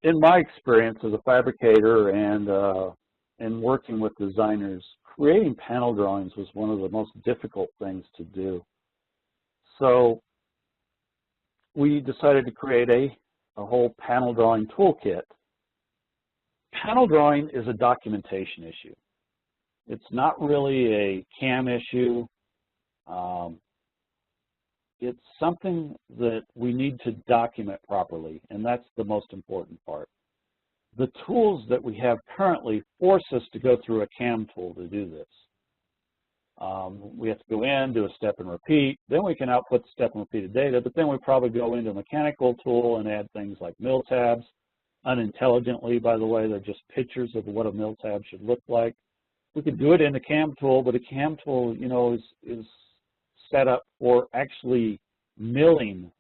in my experience as a fabricator and working with designers, creating panel drawings was one of the most difficult things to do. So we decided to create a whole panel drawing toolkit. Panel drawing is a documentation issue. It's not really a CAM issue. It's something that we need to document properly, and that's the most important part. The tools that we have currently force us to go through a CAM tool to do this. We have to go in, do a step and repeat, then we can output the step and repeated data, but then we probably go into a mechanical tool and add things like mill tabs. Unintelligently, by the way, they're just pictures of what a mill tab should look like. We could do it in the CAM tool, but a CAM tool, you know, is set up for actually milling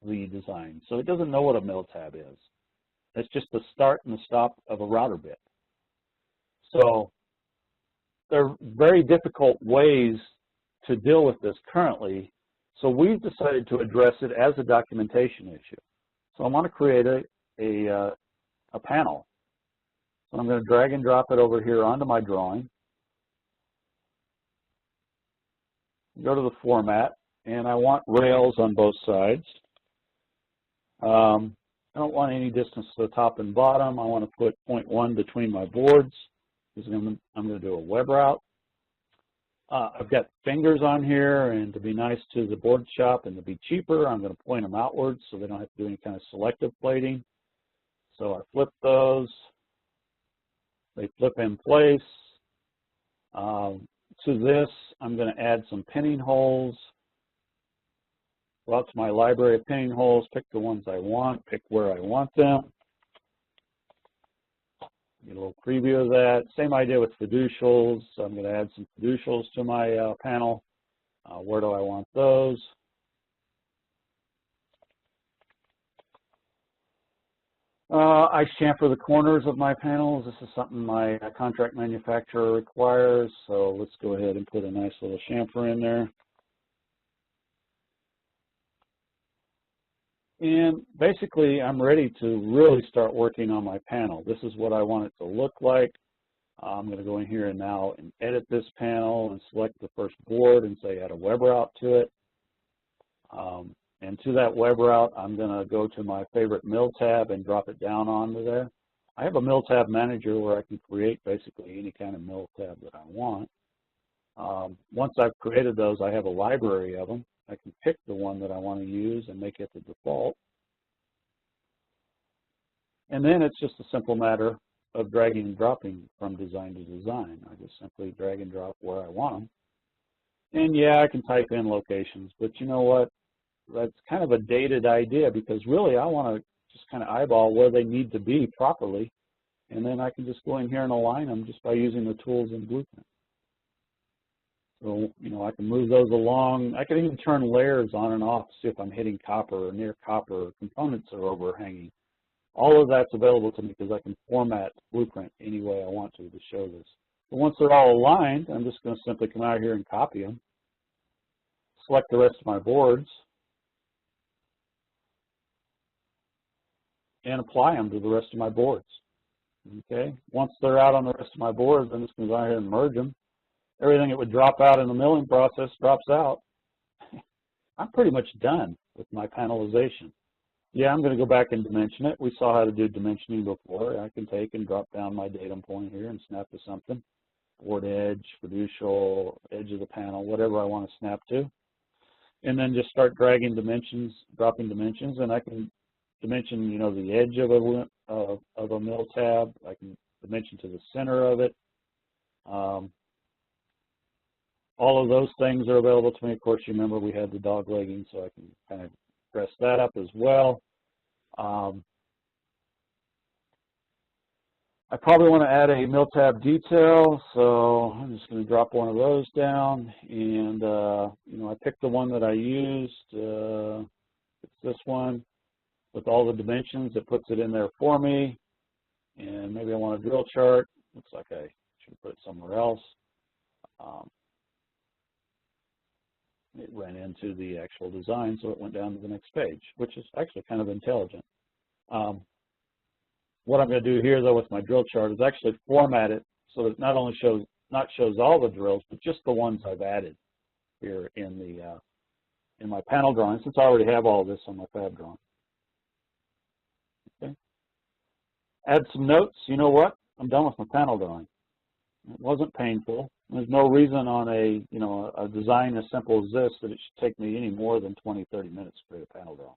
the design. So it doesn't know what a mill tab is. It's just the start and the stop of a router bit. So there are very difficult ways to deal with this currently. So we've decided to address it as a documentation issue. So I want to create a panel. So I'm going to drag and drop it over here onto my drawing. Go to the format, and I want rails on both sides. I don't want any distance to the top and bottom. I want to put 0.1 between my boards because I'm going to do a web route. I've got fingers on here, and to be nice to the board shop and to be cheaper, I'm going to point them outwards so they don't have to do any kind of selective plating. So I flip those. They flip in place. To this, I'm going to add some pinning holes. Go out to my library of pinning holes, pick the ones I want, pick where I want them. Get a little preview of that. Same idea with fiducials. So I'm going to add some fiducials to my panel. Where do I want those? I chamfer the corners of my panels. This is something my contract manufacturer requires, so let's go ahead and put a nice little chamfer in there. And basically, I'm ready to really start working on my panel. This is what I want it to look like. I'm going to go in here and now and edit this panel and select the first board and say add a web route to it. And to that web route, I'm going to go to my favorite mill tab and drop it down onto there. I have a mill tab manager where I can create basically any kind of mill tab that I want. Once I've created those, I have a library of them. I can pick the one that I want to use and make it the default. And then it's just a simple matter of dragging and dropping from design to design. I just simply drag and drop where I want them. And yeah, I can type in locations, but you know what? That's kind of a dated idea because really I want to just kind of eyeball where they need to be properly, and then I can just go in here and align them just by using the tools in Blueprint. So, you know, I can move those along. I can even turn layers on and off to see if I'm hitting copper or near copper or components are overhanging. All of that's available to me because I can format Blueprint any way I want to show this. But once they're all aligned, I'm just going to simply come out here and copy them, select the rest of my boards, and apply them to the rest of my boards. Okay, once they're out on the rest of my boards, I'm just going to go ahead and merge them. Everything that would drop out in the milling process drops out. I'm pretty much done with my panelization. Yeah, I'm going to go back and dimension it. We saw how to do dimensioning before. I can take and drop down my datum point here and snap to something. Board edge, fiducial, edge of the panel, whatever I want to snap to. And then just start dragging dimensions, dropping dimensions, and I can dimension, you know, the edge of a mill tab. I can dimension to the center of it. All of those things are available to me. Of course, you remember we had the dog legging, so I can kind of dress that up as well. I probably want to add a mill tab detail, so I'm just going to drop one of those down. And, you know, I picked the one that I used. It's this one with all the dimensions. It puts it in there for me. And maybe I want a drill chart. Looks like I should put it somewhere else. It ran into the actual design, so it went down to the next page, which is actually kind of intelligent. What I'm going to do here, though, with my drill chart is actually format it so that it not only shows all the drills, but just the ones I've added here in my panel drawing, since I already have all this on my fab drawing. Okay. Add some notes. You know what? I'm done with my panel drawing. It wasn't painful. There's no reason on a design as simple as this that it should take me any more than 20, 30 minutes to create a panel drawing.